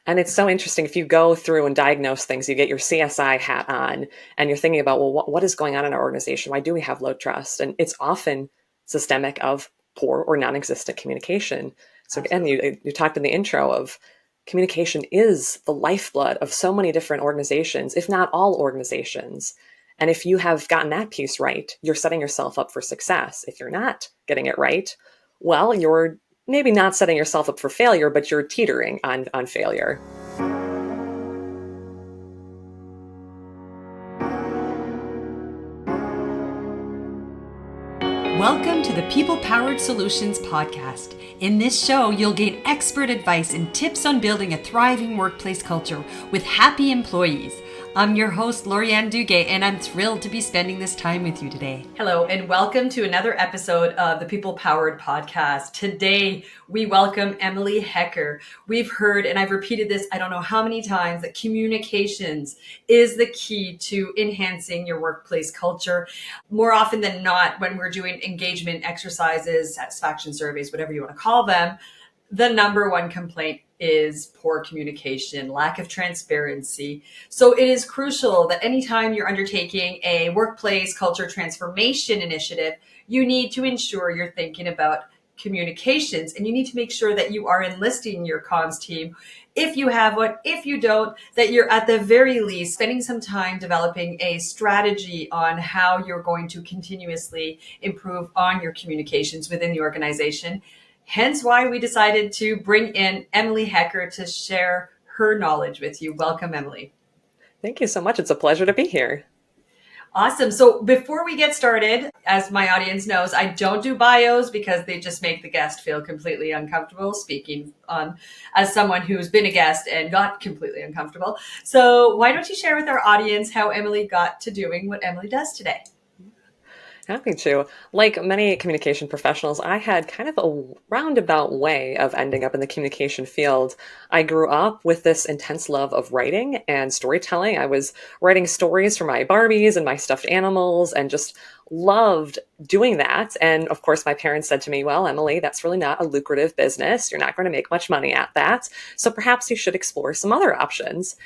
And it's so interesting if you go through and diagnose things, you get your CSI hat on and you're thinking about, well, what is going on in our organization? Why do we have low trust? And it's often systemic of poor or non-existent communication. So again, Absolutely. you talked in the intro of communication is the lifeblood of so many different organizations, if not all organizations. And if you have gotten that piece right, you're setting yourself up for success. If you're not getting it right, well, you're maybe not setting yourself up for failure, but you're teetering on failure. Welcome to the People Powered Solutions podcast. In this show, you'll gain expert advice and tips on building a thriving workplace culture with happy employees. I'm your host, Lorianne Duguay, and I'm thrilled to be spending this time with you today. Hello, and welcome to another episode of the People Powered podcast. Today, we welcome Emily Hecker. We've heard, and I've repeated this, I don't know how many times, that communications is the key to enhancing your workplace culture. More often than not, when we're doing engagement exercises, satisfaction surveys, whatever you want to call them, the number one complaint is poor communication, lack of transparency. So it is crucial that anytime you're undertaking a workplace culture transformation initiative, you need to ensure you're thinking about communications, and you need to make sure that you are enlisting your comms team. If you have one, if you don't, that you're at the very least spending some time developing a strategy on how you're going to continuously improve on your communications within the organization. Hence why we decided to bring in Emily Hecker to share her knowledge with you. Welcome, Emily. Thank you so much. It's a pleasure to be here. Awesome. So before we get started, as my audience knows, I don't do bios because they just make the guest feel completely uncomfortable, speaking on as someone who's been a guest and got completely uncomfortable. So why don't you share with our audience how Emily got to doing what Emily does today? Happy to. Like many communication professionals, I had kind of a roundabout way of ending up in the communication field. I grew up with this intense love of writing and storytelling. I was writing stories for my Barbies and my stuffed animals and just loved doing that. And of course, my parents said to me, well, Emily, that's really not a lucrative business. You're not going to make much money at that. So perhaps you should explore some other options.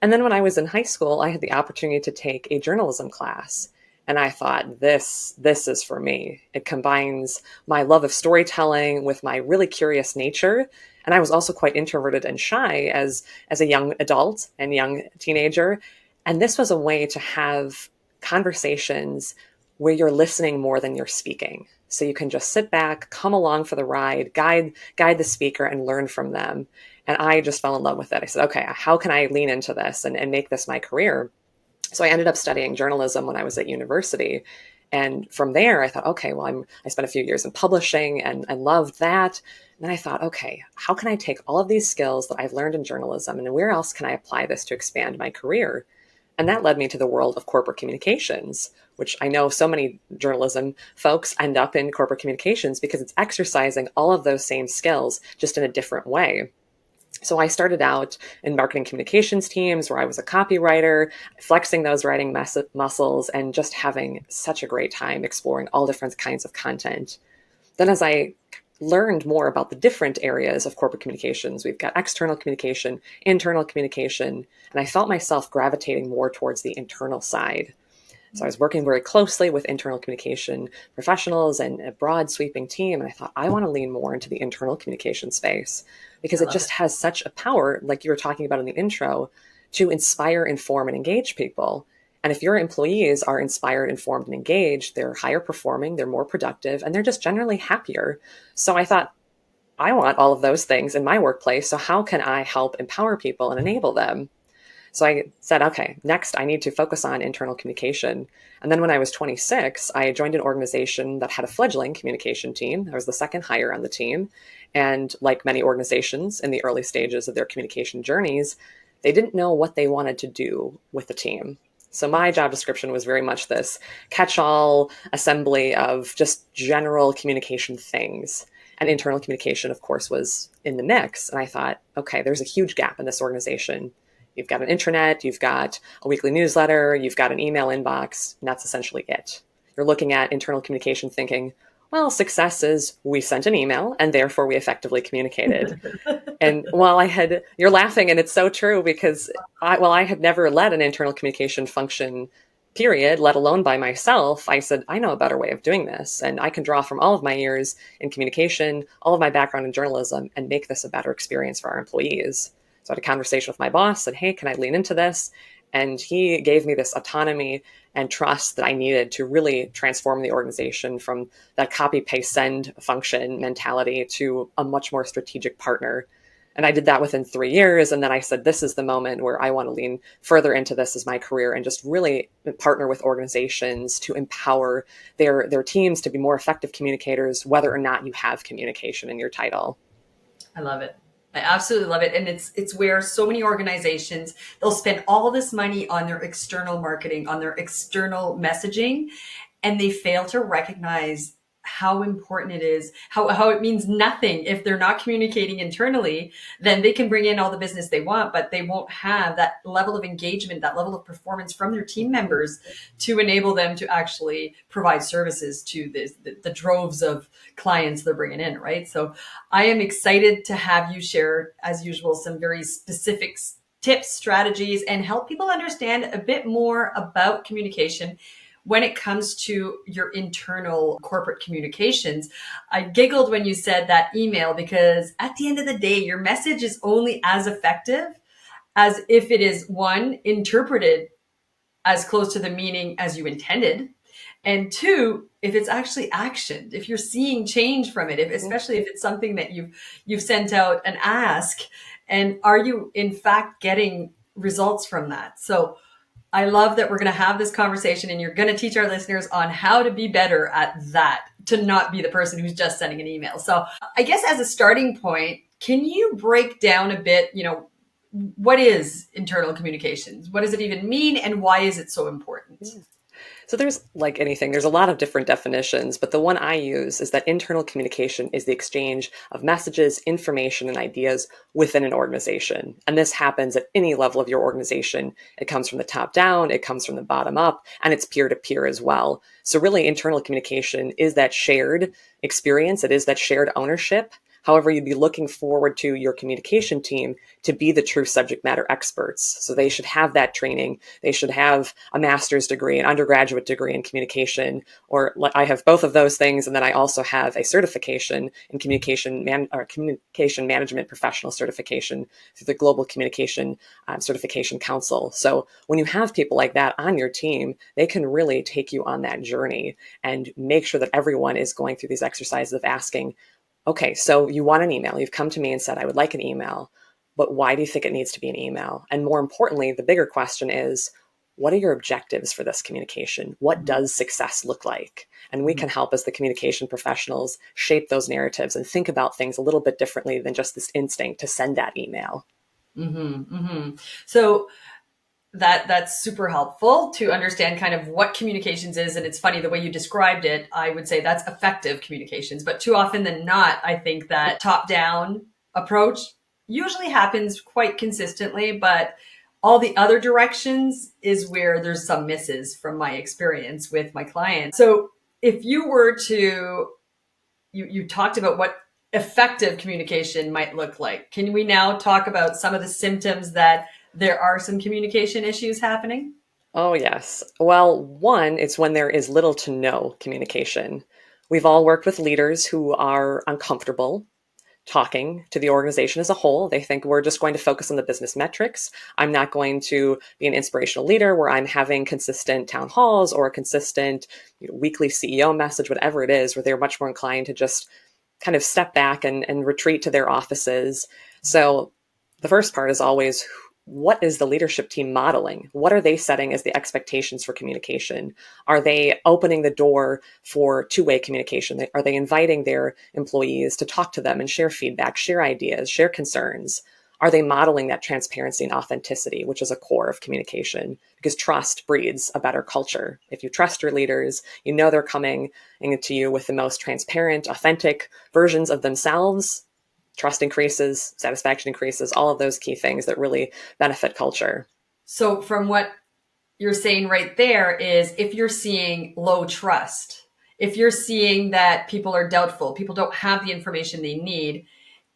And then when I was in high school, I had the opportunity to take a journalism class. And I thought, this is for me. It combines my love of storytelling with my really curious nature. And I was also quite introverted and shy as a young adult and young teenager. And this was a way to have conversations where you're listening more than you're speaking. So you can just sit back, come along for the ride, guide the speaker and learn from them. And I just fell in love with it. I said, okay, how can I lean into this and make this my career? So I ended up studying journalism when I was at university. And from there, I thought, okay, well, I spent a few years in publishing and loved that. And then I thought, okay, how can I take all of these skills that I've learned in journalism and where else can I apply this to expand my career? And that led me to the world of corporate communications, which I know so many journalism folks end up in corporate communications because it's exercising all of those same skills just in a different way. So I started out in marketing communications teams where I was a copywriter, flexing those writing muscles and just having such a great time exploring all different kinds of content. Then as I learned more about the different areas of corporate communications, we've got external communication, internal communication, and I felt myself gravitating more towards the internal side. So I was working very closely with internal communication professionals and a broad sweeping team. And I thought, I want to lean more into the internal communication space because it just has such a power, like you were talking about in the intro, to inspire, inform, and engage people. And if your employees are inspired, informed, and engaged, they're higher performing, they're more productive, and they're just generally happier. So I thought, I want all of those things in my workplace. So how can I help empower people and enable them? So I said, okay, next I need to focus on internal communication. And then when I was 26, I joined an organization that had a fledgling communication team. I was the second hire on the team. And like many organizations in the early stages of their communication journeys, they didn't know what they wanted to do with the team. So my job description was very much this catch-all assembly of just general communication things. And internal communication, of course, was in the mix. And I thought, okay, there's a huge gap in this organization. You've got an intranet, you've got a weekly newsletter, you've got an email inbox, and that's essentially it. You're looking at internal communication thinking, Well, success is we sent an email and therefore we effectively communicated. And while you're laughing, and it's so true because I had never led an internal communication function, period, let alone by myself. I said, I know a better way of doing this. And I can draw from all of my years in communication, all of my background in journalism, and make this a better experience for our employees. So I had a conversation with my boss, said, hey, can I lean into this? And he gave me this autonomy and trust that I needed to really transform the organization from that copy, paste, send function mentality to a much more strategic partner. And I did that within 3 years. And then I said, this is the moment where I want to lean further into this as my career and just really partner with organizations to empower their teams to be more effective communicators, whether or not you have communication in your title. I love it. I absolutely love it. And it's where so many organizations, they'll spend all this money on their external marketing, on their external messaging, and they fail to recognize how important it is, how it means nothing if they're not communicating internally. Then they can bring in all the business they want, but they won't have that level of engagement, that level of performance from their team members to enable them to actually provide services to the droves of clients they're bringing in, right? So I am excited to have you share, as usual, some very specific tips, strategies, and help people understand a bit more about communication when it comes to your internal corporate communications. I giggled when you said that email, because at the end of the day, your message is only as effective as if it is, one, interpreted as close to the meaning as you intended, and two, if it's actually actioned, if you're seeing change from it, especially if it's something that you've sent out an ask, and are you in fact getting results from that? So I love that we're going to have this conversation, and you're going to teach our listeners on how to be better at that, to not be the person who's just sending an email. So I guess as a starting point, can you break down a bit, what is internal communications? What does it even mean? And why is it so important? So there's, like anything, there's a lot of different definitions, but the one I use is that internal communication is the exchange of messages, information, and ideas within an organization. And this happens at any level of your organization. It comes from the top down, it comes from the bottom up, and it's peer to peer as well. So really, internal communication is that shared experience. It is that shared ownership. However, you'd be looking forward to your communication team to be the true subject matter experts. So they should have that training. They should have a master's degree, an undergraduate degree in communication, or I have both of those things. And then I also have a certification in communication management professional certification through the Global Communication Certification Council. So when you have people like that on your team, they can really take you on that journey and make sure that everyone is going through these exercises of asking, okay, so you want an email. You've come to me and said, I would like an email, but why do you think it needs to be an email? And more importantly, the bigger question is, what are your objectives for this communication? What does success look like? And we can help as the communication professionals shape those narratives and think about things a little bit differently than just this instinct to send that email. So that's super helpful to understand kind of what communications is. And it's funny, the way you described it, I would say that's effective communications. But too often than not, I think that top-down approach usually happens quite consistently, but all the other directions is where there's some misses from my experience with my clients. So if you were to, you talked about what effective communication might look like. Can we now talk about some of the symptoms that there are some communication issues happening? Oh, yes. Well, one, it's when there is little to no communication. We've all worked with leaders who are uncomfortable talking to the organization as a whole. They think we're just going to focus on the business metrics. I'm not going to be an inspirational leader where I'm having consistent town halls or a consistent weekly CEO message, whatever it is, where they're much more inclined to just kind of step back and retreat to their offices. So the first part is always, what is the leadership team modeling? What are they setting as the expectations for communication? Are they opening the door for two-way communication? Are they inviting their employees to talk to them and share feedback, share ideas, share concerns? Are they modeling that transparency and authenticity, which is a core of communication? Because trust breeds a better culture. If you trust your leaders, you know they're coming to you with the most transparent, authentic versions of themselves. Trust increases, satisfaction increases, all of those key things that really benefit culture. So from what you're saying right there is, if you're seeing low trust, if you're seeing that people are doubtful, people don't have the information they need,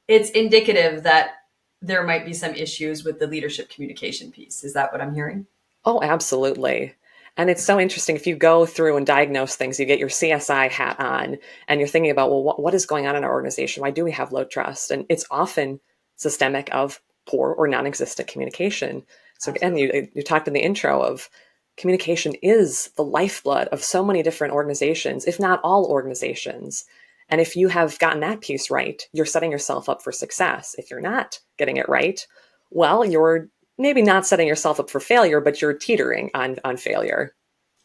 it's indicative that there might be some issues with the leadership communication piece. Is that what I'm hearing? Oh, absolutely. And it's so interesting if you go through and diagnose things, you get your CSI hat on and you're thinking about, well, what is going on in our organization? Why do we have low trust? And it's often systemic of poor or non-existent communication. So again, Absolutely. you talked in the intro of communication is the lifeblood of so many different organizations, if not all organizations. And if you have gotten that piece right, you're setting yourself up for success. If you're not getting it right, well, you're maybe not setting yourself up for failure, but you're teetering on failure.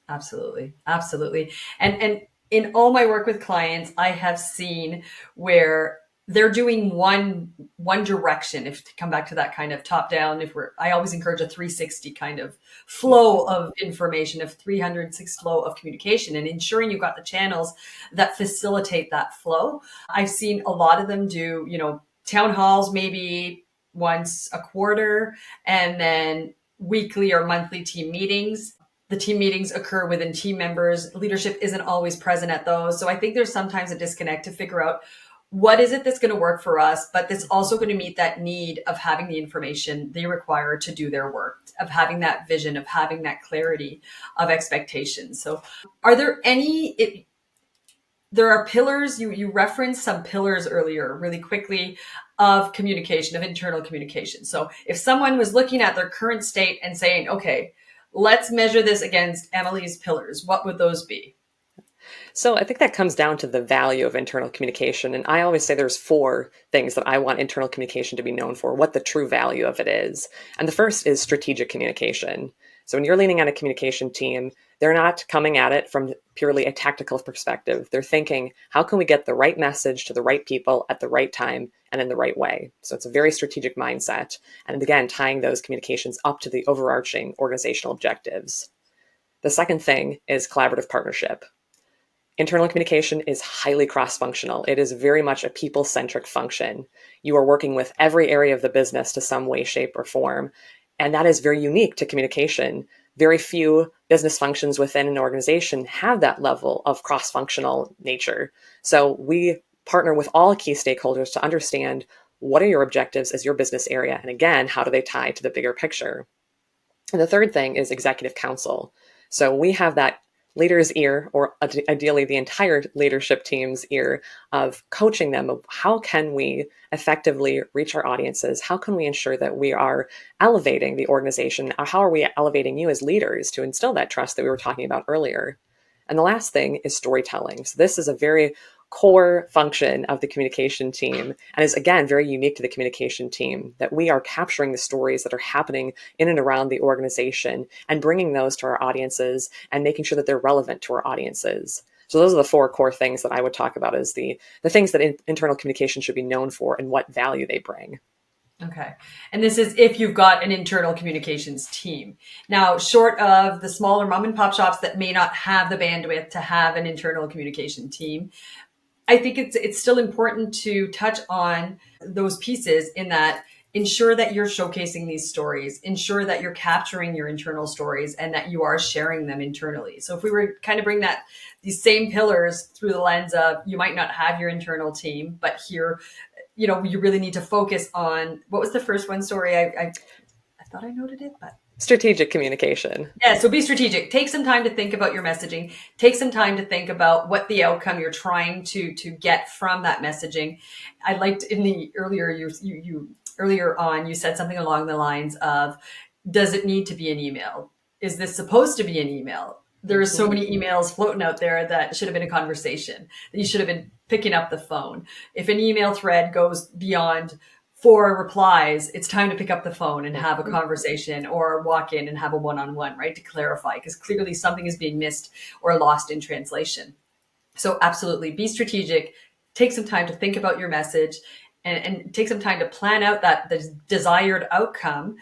Absolutely. Absolutely. And in all my work with clients, I have seen where they're doing one direction. If to come back to that kind of top down, if we're I always encourage a 360 kind of flow of information, of 360 flow of communication, and ensuring you've got the channels that facilitate that flow. I've seen a lot of them do, town halls maybe once a quarter, and then weekly or monthly team meetings. The team meetings occur within team members. Leadership isn't always present at those. So I think there's sometimes a disconnect to figure out what is it that's going to work for us, but that's also going to meet that need of having the information they require to do their work, of having that vision, of having that clarity of expectations. So are there there are pillars, you referenced some pillars earlier really quickly of communication, of internal communication. So if someone was looking at their current state and saying, okay, let's measure this against Emily's pillars, what would those be? So I think that comes down to the value of internal communication. And I always say there's four things that I want internal communication to be known for, what the true value of it is. And the first is strategic communication. So when you're leaning on a communication team, they're not coming at it from purely a tactical perspective. They're thinking, how can we get the right message to the right people at the right time and in the right way? So it's a very strategic mindset. And again, tying those communications up to the overarching organizational objectives. The second thing is collaborative partnership. Internal communication is highly cross-functional. It is very much a people-centric function. You are working with every area of the business to some way, shape, or form. And that is very unique to communication. Very few business functions within an organization have that level of cross-functional nature. So we partner with all key stakeholders to understand what are your objectives as your business area, and again, how do they tie to the bigger picture? And the third thing is executive council. So we have that leader's ear, or ideally the entire leadership team's ear, of coaching them of how can we effectively reach our audiences? How can we ensure that we are elevating the organization? How are we elevating you as leaders to instill that trust that we were talking about earlier? And the last thing is storytelling. So this is a very core function of the communication team and is again very unique to the communication team, that we are capturing the stories that are happening in and around the organization and bringing those to our audiences and making sure that they're relevant to our audiences. So those are the four core things that I would talk about as the things that internal communication should be known for and what value they bring. Okay. And this is if you've got an internal communications team. Now, short of the smaller mom and pop shops that may not have the bandwidth to have an internal communication team, I think it's still important to touch on those pieces in that ensure that you're showcasing these stories, ensure that you're capturing your internal stories and that you are sharing them internally. So if we were kind of bring these same pillars through the lens of you might not have your internal team, but here, you really need to focus on what was the first one? Sorry, I thought I noted it, but Strategic communication. yeah, so be strategic. Take some time to think about your messaging. Take some time to think about what the outcome you're trying to get from that messaging. I liked in the earlier you earlier on you said something along the lines of, does it need to be an email? Is this supposed to be an email? There are so many emails floating out there that should have been a conversation, that you should have been picking up the phone. If an email thread goes beyond 4 replies, it's time to pick up the phone and have a conversation or walk in and have a one-on-one, right? To clarify, because clearly something is being missed or lost in translation. So absolutely be strategic, take some time to think about your message and take some time to plan out the desired outcome.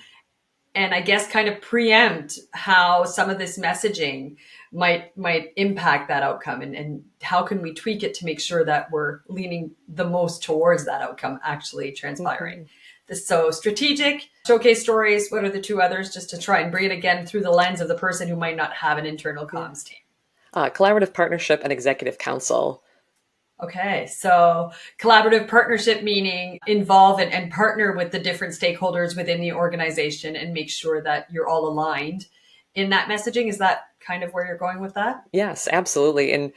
And I guess kind of preempt how some of this messaging might impact that outcome and how can we tweak it to make sure that we're leaning the most towards that outcome actually transpiring. So strategic, showcase stories. What are the two others? Just to try and bring it again through the lens of the person who might not have an internal comms team. Collaborative partnership and executive council. Okay, so collaborative partnership meaning involve and partner with the different stakeholders within the organization and make sure that you're all aligned in that messaging. Is that kind of where you're going with that? Yes, absolutely. And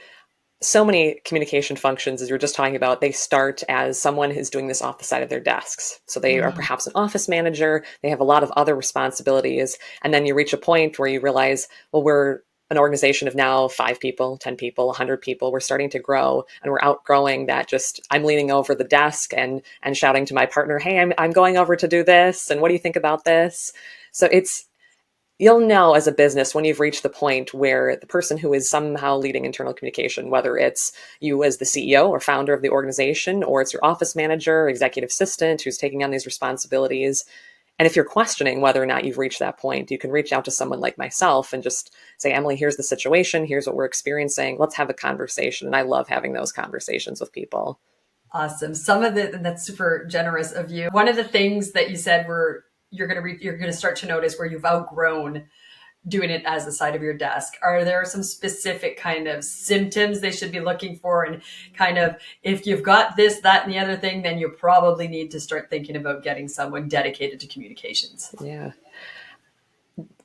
so many communication functions, as you were just talking about, they start as someone who's doing this off the side of their desks. So they are Mm, perhaps an office manager, they have a lot of other responsibilities. And then you reach a point where you realize, well, we're an organization of now 5 people, 10 people, 100 people. We're starting to grow and we're outgrowing that. Just I'm leaning over the desk and shouting to my partner, hey, I'm going over to do this. And what do you think about this? So you'll know as a business when you've reached the point where the person who is somehow leading internal communication, whether it's you as the CEO or founder of the organization, or it's your office manager, executive assistant who's taking on these responsibilities. And if you're questioning whether or not you've reached that point, you can reach out to someone like myself and just say, Emily, here's the situation. Here's what we're experiencing. Let's have a conversation. And I love having those conversations with people. awesome. That's super generous of you. One of the things that you said were you're gonna start to notice where you've outgrown doing it as the side of your desk. Are there some specific kind of symptoms they should be looking for? And kind of, if you've got this, that, and the other thing, then you probably need to start thinking about getting someone dedicated to communications. Yeah.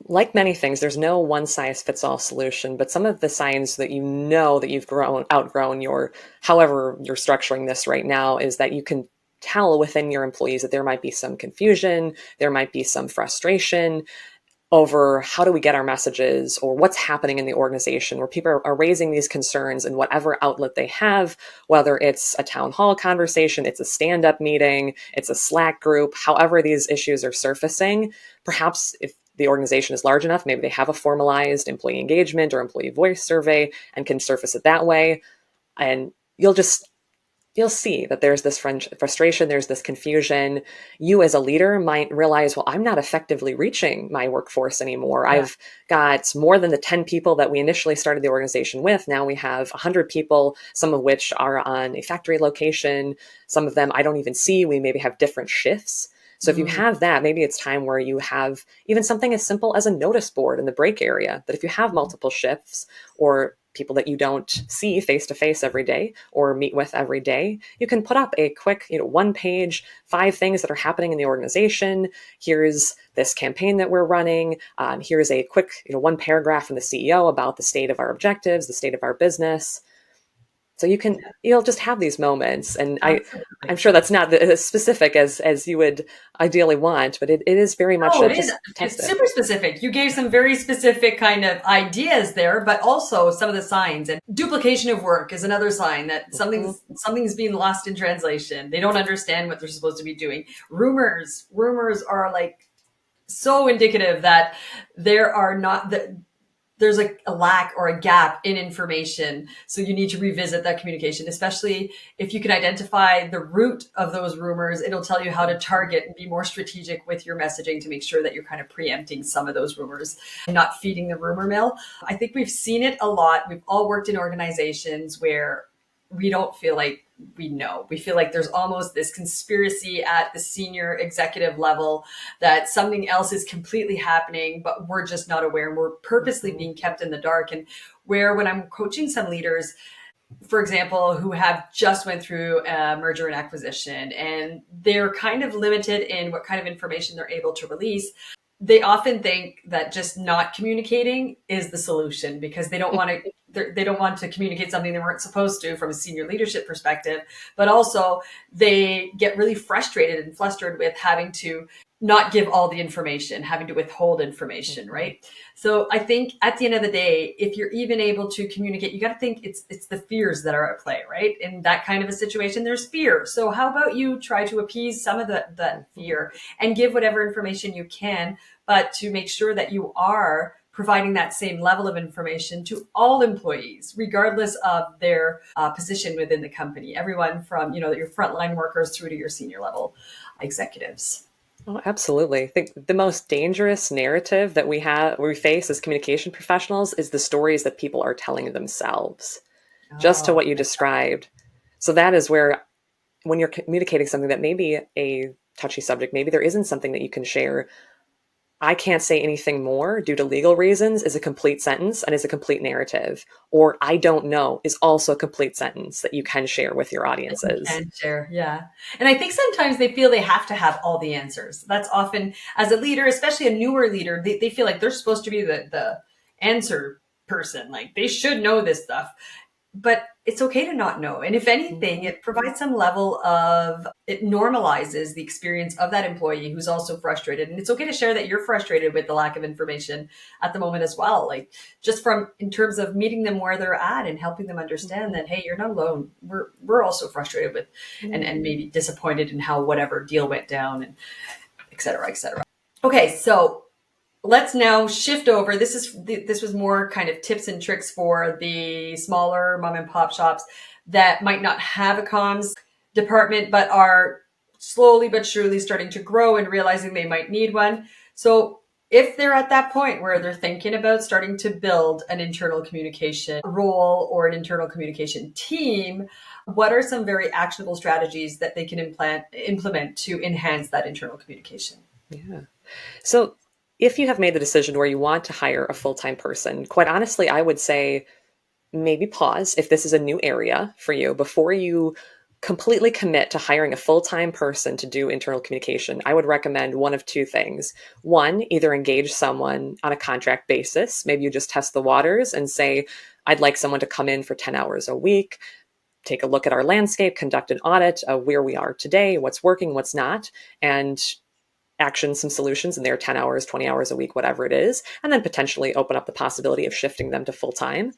Like many things, there's no one size fits all solution, but some of the signs that you know that you've outgrown your, however you're structuring this right now, is that you can tell within your employees that there might be some confusion, there might be some frustration over how do we get our messages or what's happening in the organization, where people are raising these concerns in whatever outlet they have, whether it's a town hall conversation, it's a stand-up meeting, it's a Slack group, however these issues are surfacing. Perhaps if the organization is large enough, maybe they have a formalized employee engagement or employee voice survey and can surface it that way. And you'll see that there's this frustration, there's this confusion. You as a leader might realize, well, I'm not effectively reaching my workforce anymore. Yeah. I've got more than the 10 people that we initially started the organization with. Now we have 100 people, some of which are on a factory location. Some of them I don't even see. We maybe have different shifts. So if you Mm, have that, maybe it's time where you have even something as simple as a notice board in the break area, that if you have multiple shifts or people that you don't see face to face every day or meet with every day, you can put up a quick, one page, 5 things that are happening in the organization. Here's this campaign that we're running. Here's a quick, one paragraph from the CEO about the state of our objectives, the state of our business. So you'll just have these moments, and I'm absolutely. sure that's not as specific as you would ideally want, but it is very much No, a it is. just test It's it. super specific. You gave some very specific kind of ideas there, but also some of the signs. And duplication of work is another sign that Mhm. something's being lost in translation. They don't understand what they're supposed to be doing. Rumors are like so indicative that there are not that there's a lack or a gap in information. So you need to revisit that communication, especially if you can identify the root of those rumors. It'll tell you how to target and be more strategic with your messaging to make sure that you're kind of preempting some of those rumors and not feeding the rumor mill. I think we've seen it a lot. We've all worked in organizations where we don't feel like we know. We feel like there's almost this conspiracy at the senior executive level that something else is completely happening, but we're just not aware and we're purposely Mhm. being kept in the dark. And where when I'm coaching some leaders, for example, who have just went through a merger and acquisition and they're kind of limited in what kind of information they're able to release, they often think that just not communicating is the solution because they don't want to communicate something they weren't supposed to from a senior leadership perspective, but also they get really frustrated and flustered with having to not give all the information, having to withhold information, Mhm. right? So I think at the end of the day, if you're even able to communicate, you got to think it's the fears that are at play, right? In that kind of a situation, there's fear. So how about you try to appease some of that Mhm. fear and give whatever information you can, but to make sure that you are providing that same level of information to all employees, regardless of their position within the company. Everyone from your frontline workers through to your senior level executives. Oh, absolutely. I think the most dangerous narrative that we face as communication professionals is the stories that people are telling themselves, just to Oh, what you described. So that is where, when you're communicating something that may be a touchy subject, maybe there isn't something that you can share. I can't say anything more due to legal reasons is a complete sentence and is a complete narrative. Or I don't know is also a complete sentence that you can share with your That you audiences. can share. Yeah. And I think sometimes they feel they have to have all the answers. That's often, as a leader, especially a newer leader, they feel like they're supposed to be the answer person. Like they should know this stuff. But it's okay to not know. And if anything, Mhm. it provides some level of, it normalizes the experience of that employee who's also frustrated. And it's okay to share that you're frustrated with the lack of information at the moment as well. Like just from in terms of meeting them where they're at and helping them understand Mhm. that, hey, you're not alone. We're also frustrated with Yeah. and maybe disappointed in how whatever deal went down and et cetera, et cetera. Okay, so let's now shift over. This was more kind of tips and tricks for the smaller mom and pop shops that might not have a comms department, but are slowly but surely starting to grow and realizing they might need one. So if they're at that point where they're thinking about starting to build an internal communication role or an internal communication team, what are some very actionable strategies that they can implement to enhance that internal communication? Yeah. So, if you have made the decision where you want to hire a full time person, quite honestly, I would say maybe pause if this is a new area for you before you completely commit to hiring a full time person to do internal communication. I would recommend one of two things. One, either engage someone on a contract basis. Maybe you just test the waters and say, I'd like someone to come in for 10 hours a week, take a look at our landscape, conduct an audit of where we are today, what's working, what's not, and action some solutions in their 10 hours, 20 hours a week, whatever it is, and then potentially open up the possibility of shifting them to full time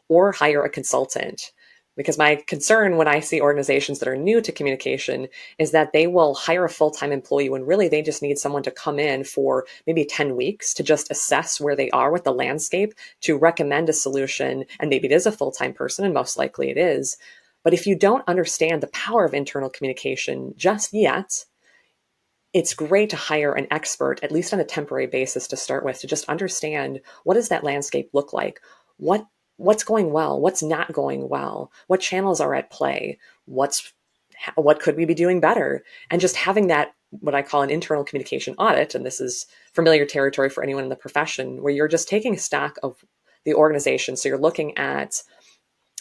or hire a consultant. Because my concern when I see organizations that are new to communication is that they will hire a full time employee when really they just need someone to come in for maybe 10 weeks to just assess where they are with the landscape, to recommend a solution. And maybe it is a full time person, and most likely it is. But if you don't understand the power of internal communication just yet, it's great to hire an expert, at least on a temporary basis to start with, to just understand what does that landscape look like? What what's going well? What's not going well? What channels are at play? What could we be doing better? And just having that, what I call an internal communication audit, and this is familiar territory for anyone in the profession, where you're just taking stock of the organization. So you're looking at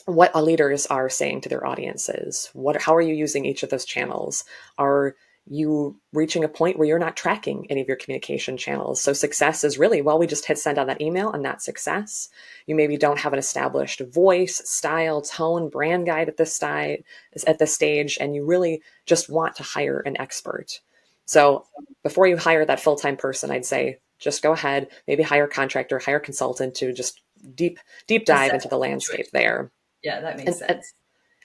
what leaders are saying to their audiences. How are you using each of those channels? Are you reaching a point where you're not tracking any of your communication channels? So success is really, well, we just hit send on that email and that's success. You maybe don't have an established voice, style, tone, brand guide at this stage, and you really just want to hire an expert. So before you hire that full-time person, I'd say just go ahead, maybe hire a contractor, hire a consultant to just deep dive Assess into the the landscape situation. there. Yeah, that makes And sense.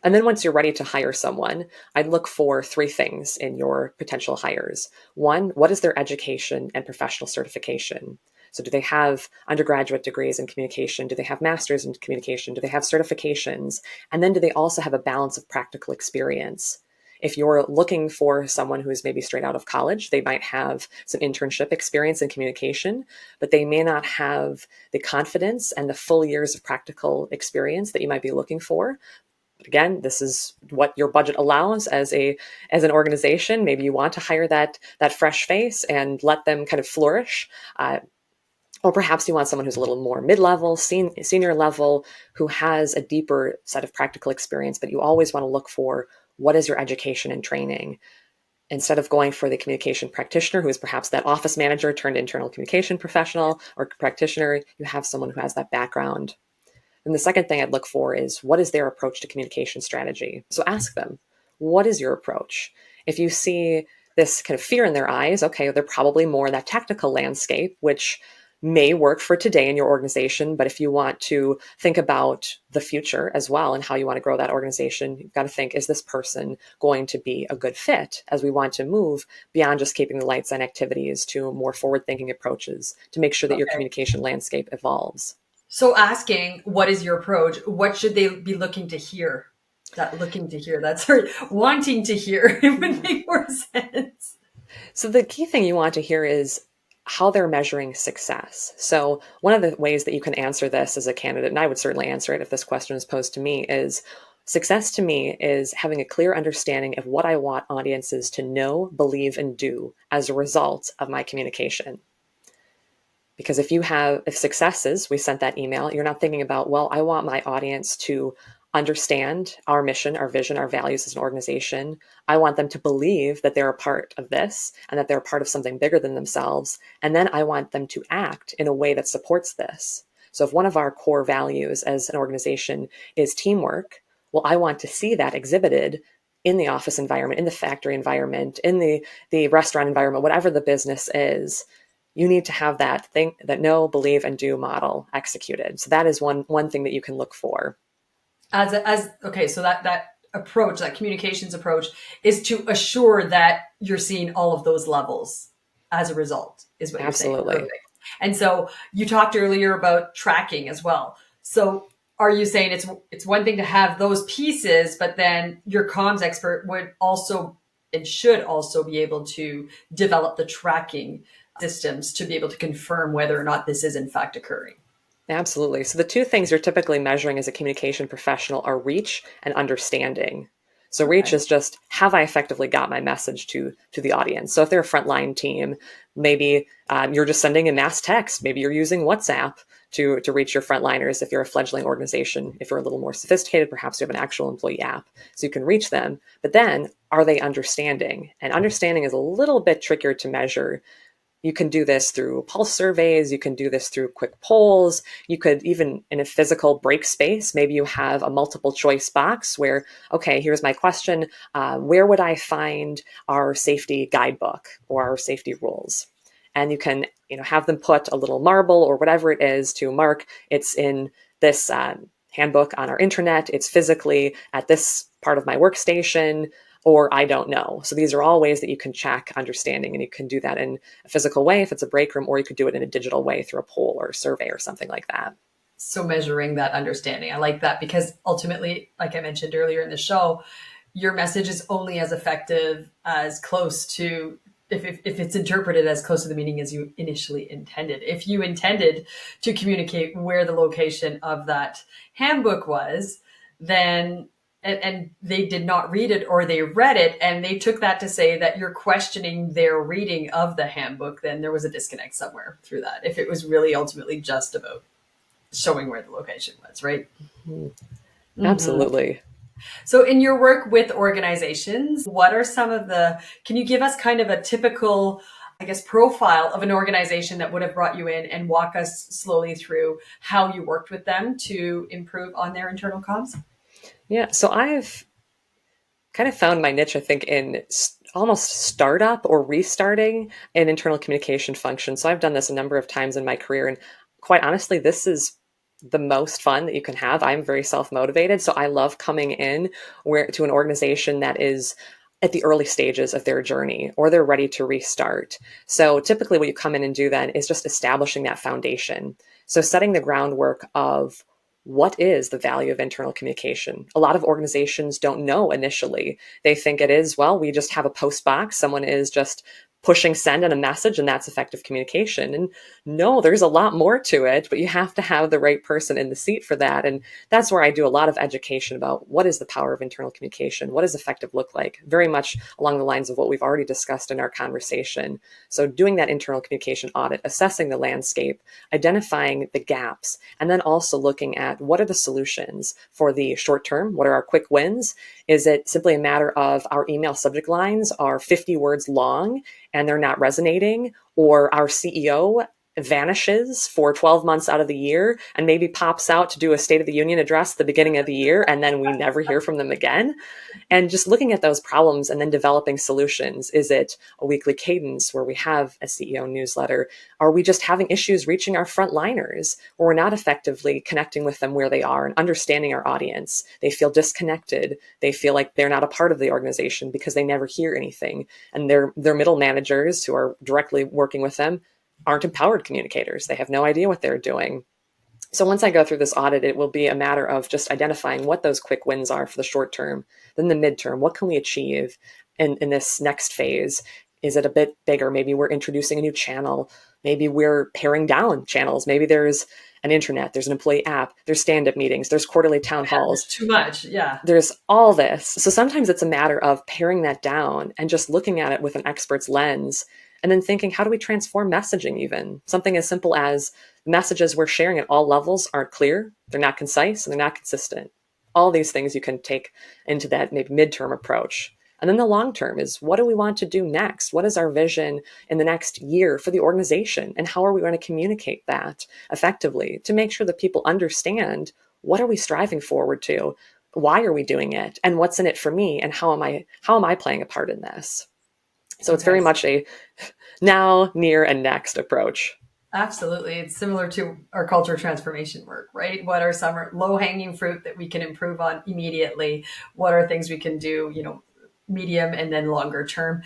and then once you're ready to hire someone, I'd look for three things in your potential hires. One, what is their education and professional certification? So do they have undergraduate degrees in communication? Do they have masters in communication? Do they have certifications? And then do they also have a balance of practical experience? If you're looking for someone who is maybe straight out of college, they might have some internship experience in communication, but they may not have the confidence and the full years of practical experience that you might be looking for. Again, this is what your budget allows as an organization. Maybe you want to hire that fresh face and let them kind of flourish. Or perhaps you want someone who's a little more mid-level, senior level, who has a deeper set of practical experience, but you always want to look for what is your education and training. Instead of going for the communication practitioner, who is perhaps that office manager turned internal communication professional or practitioner, you have someone who has that background. And the second thing I'd look for is, what is their approach to communication strategy? So ask them, what is your approach? If you see this kind of fear in their eyes, okay, they're probably more in that technical landscape, which may work for today in your organization. But if you want to think about the future as well and how you want to grow that organization, you've got to think, is this person going to be a good fit as we want to move beyond just keeping the lights on activities to more forward thinking approaches to make sure that your Okay. communication landscape evolves? So asking what is your approach, what should they be looking to hear? That looking to hear, that's sorry, wanting to hear, it would Yeah. make more sense. So the key thing you want to hear is how they're measuring success. So one of the ways that you can answer this as a candidate, and I would certainly answer it if this question is posed to me, is success to me is having a clear understanding of what I want audiences to know, believe, and do as a result of my communication. Because if successes, we sent that email, you're not thinking about, well, I want my audience to understand our mission, our vision, our values as an organization. I want them to believe that they're a part of this and that they're a part of something bigger than themselves. And then I want them to act in a way that supports this. So if one of our core values as an organization is teamwork, well, I want to see that exhibited in the office environment, in the factory environment, in the restaurant environment, whatever the business is. You need to have that know, believe, and do model executed. So that is one thing that you can look for. As okay, so that approach, that communications approach, is to assure that you're seeing all of those levels as a result, is what you're saying. Absolutely. Perfect. And so you talked earlier about tracking as well. So are you saying it's one thing to have those pieces, but then your comms expert would also and should also be able to develop the tracking systems to be able to confirm whether or not this is in fact occurring? Absolutely. So the two things you're typically measuring as a communication professional are reach and understanding. So reach Okay. is just, have I effectively got my message to the audience? So if they're a frontline team, maybe you're just sending a mass text. Maybe you're using WhatsApp to reach your frontliners. If you're a fledgling organization, if you're a little more sophisticated, perhaps you have an actual employee app so you can reach them. But then, are they understanding? And understanding is a little bit trickier to measure. You can do this through pulse surveys. You can do this through quick polls. You could even in a physical break space, maybe you have a multiple choice box where, okay, here's my question. Where would I find our safety guidebook or our safety rules? And you can, have them put a little marble or whatever it is to mark it's in this handbook on our intranet. It's physically at this part of my workstation, or I don't know. So these are all ways that you can check understanding, and you can do that in a physical way if it's a break room, or you could do it in a digital way through a poll or a survey or something like that. So measuring that understanding, I like that, because ultimately, like I mentioned earlier in the show, your message is only as effective as close to, if it's interpreted as close to the meaning as you initially intended. If you intended to communicate where the location of that handbook was, then and they did not read it, or they read it and they took that to say that you're questioning their reading of the handbook, then there was a disconnect somewhere through that, if it was really ultimately just about showing where the location was, right? Mm-hmm. Mm-hmm. Absolutely. So, in your work with organizations, what are some of can you give us kind of a typical, I guess, profile of an organization that would have brought you in, and walk us slowly through how you worked with them to improve on their internal comms? Yeah. So I've kind of found my niche, I think, in almost startup or restarting an internal communication function. So I've done this a number of times in my career. And quite honestly, this is the most fun that you can have. I'm very self-motivated. So I love coming in to an organization that is at the early stages of their journey, or they're ready to restart. So typically what you come in and do then is just establishing that foundation. So setting the groundwork of, what is the value of internal communication? A lot of organizations don't know initially. They think it is, well, we just have a post box. Someone is just pushing send on a message and that's effective communication. And no, there's a lot more to it, but you have to have the right person in the seat for that. And that's where I do a lot of education about what is the power of internal communication? What does effective look like? Very much along the lines of what we've already discussed in our conversation. So doing that internal communication audit, assessing the landscape, identifying the gaps, and then also looking at what are the solutions for the short term? What are our quick wins? Is it simply a matter of our email subject lines are 50 words long and they're not resonating, or our CEO vanishes for 12 months out of the year and maybe pops out to do a State of the Union address at the beginning of the year, and then we never hear from them again? And just looking at those problems and then developing solutions. Is it a weekly cadence where we have a CEO newsletter? Are we just having issues reaching our frontliners, or we're not effectively connecting with them where they are and understanding our audience? They feel disconnected. They feel like they're not a part of the organization because they never hear anything. And their middle managers who are directly working with them aren't empowered communicators. They have no idea what they're doing. So once I go through this audit, it will be a matter of just identifying what those quick wins are for the short term. Then the midterm, what can we achieve in this next phase? Is it a bit bigger? Maybe we're introducing a new channel. Maybe we're paring down channels. Maybe there's an intranet, there's an employee app, there's stand-up meetings, there's quarterly town Yeah, there's halls. too much. Yeah. There's all this. So sometimes it's a matter of paring that down and just looking at it with an expert's lens And then thinking, how do we transform messaging even? Something as simple as messages we're sharing at all levels aren't clear, they're not concise, and they're not consistent. All these things you can take into that maybe midterm approach. And then the long term is, what do we want to do next? What is our vision in the next year for the organization? And how are we going to communicate that effectively to make sure that people understand, what are we striving forward to? Why are we doing it? And what's in it for me? And how am I playing a part in this? So it's Okay. very much a now, near, and next approach. Absolutely. It's similar to our culture transformation work, right? What are some low hanging fruit that we can improve on immediately? What are things we can do, medium and then longer term?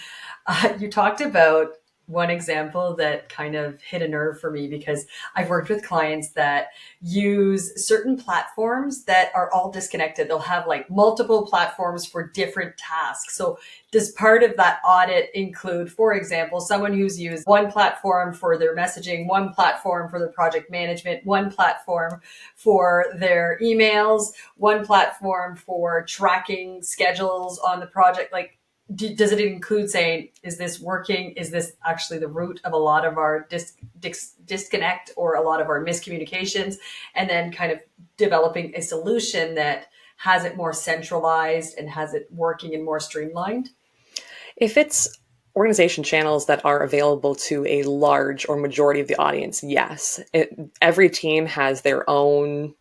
You talked about one example that kind of hit a nerve for me because I've worked with clients that use certain platforms that are all disconnected. They'll have like multiple platforms for different tasks. So does part of that audit include, for example, someone who's used one platform for their messaging, one platform for their project management, one platform for their emails, one platform for tracking schedules on the project? Like, does it include saying, is this working? Is this actually the root of a lot of our disconnect or a lot of our miscommunications? And then kind of developing a solution that has it more centralized and has it working and more streamlined? If it's organization channels that are available to a large or majority of the audience, yes. Every team has their own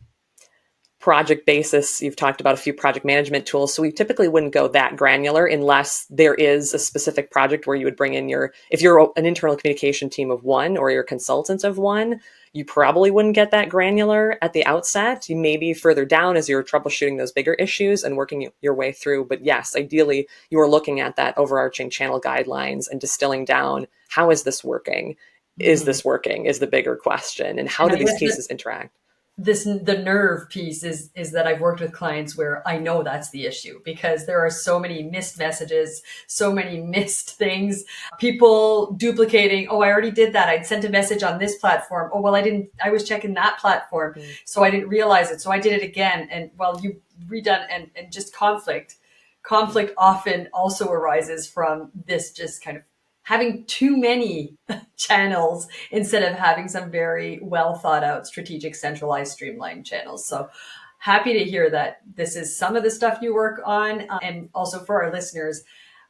project basis. You've talked about a few project management tools. So we typically wouldn't go that granular unless there is a specific project where you would bring in if you're an internal communication team of one or you're consultants of one, you probably wouldn't get that granular at the outset. You may be further down as you're troubleshooting those bigger issues and working your way through. But yes, ideally, you are looking at that overarching channel guidelines and distilling down, how is this working? Is Mm-hmm. this working is the bigger question. And how And do I these guess pieces interact? the nerve piece is that I've worked with clients where I know that's the issue because there are so many missed messages, so many missed things, people duplicating. Oh, I already did that. I'd sent a message on this platform. Oh, well, I was checking that platform. So I didn't realize it. So I did it again. And well, you redone and just conflict. Conflict often also arises from this just kind of having too many channels instead of having some very well thought out, strategic, centralized, streamlined channels. So happy to hear that this is some of the stuff you work on. And also for our listeners,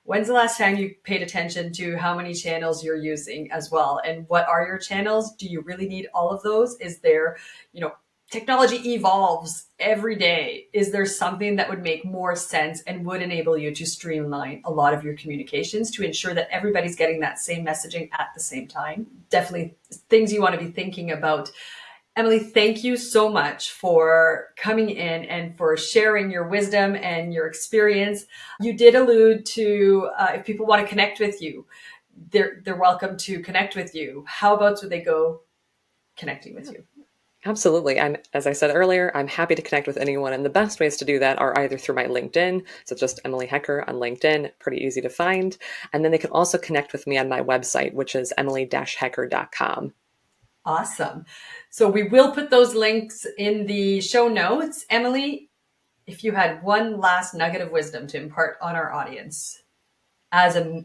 when's the last time you paid attention to how many channels you're using as well? And what are your channels? Do you really need all of those? Is there, technology evolves every day. Is there something that would make more sense and would enable you to streamline a lot of your communications to ensure that everybody's getting that same messaging at the same time? Definitely things you want to be thinking about. Emily, thank you so much for coming in and for sharing your wisdom and your experience. You did allude to if people want to connect with you, they're welcome to connect with you. How about would they go connecting with you? Absolutely. As I said earlier, I'm happy to connect with anyone. And the best ways to do that are either through my LinkedIn. So just Emily Hecker on LinkedIn, pretty easy to find. And then they can also connect with me on my website, which is emily-hecker.com. Awesome. So we will put those links in the show notes. Emily, if you had one last nugget of wisdom to impart on our audience as a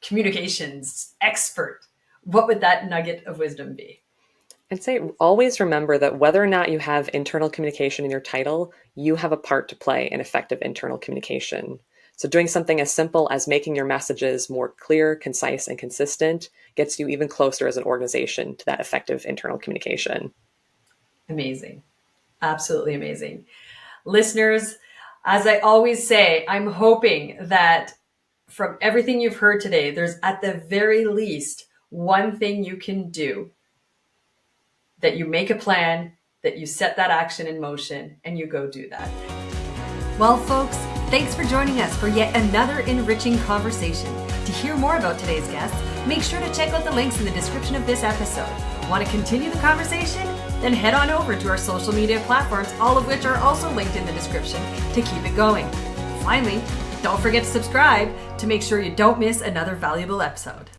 communications expert, what would that nugget of wisdom be? I'd say always remember that whether or not you have internal communication in your title, you have a part to play in effective internal communication. So doing something as simple as making your messages more clear, concise, and consistent gets you even closer as an organization to that effective internal communication. Amazing. Absolutely amazing. Listeners, as I always say, I'm hoping that from everything you've heard today, there's at the very least one thing you can do, that you make a plan, that you set that action in motion, and you go do that. Well, folks, thanks for joining us for yet another enriching conversation. To hear more about today's guests, make sure to check out the links in the description of this episode. Want to continue the conversation? Then head on over to our social media platforms, all of which are also linked in the description, to keep it going. Finally, don't forget to subscribe to make sure you don't miss another valuable episode.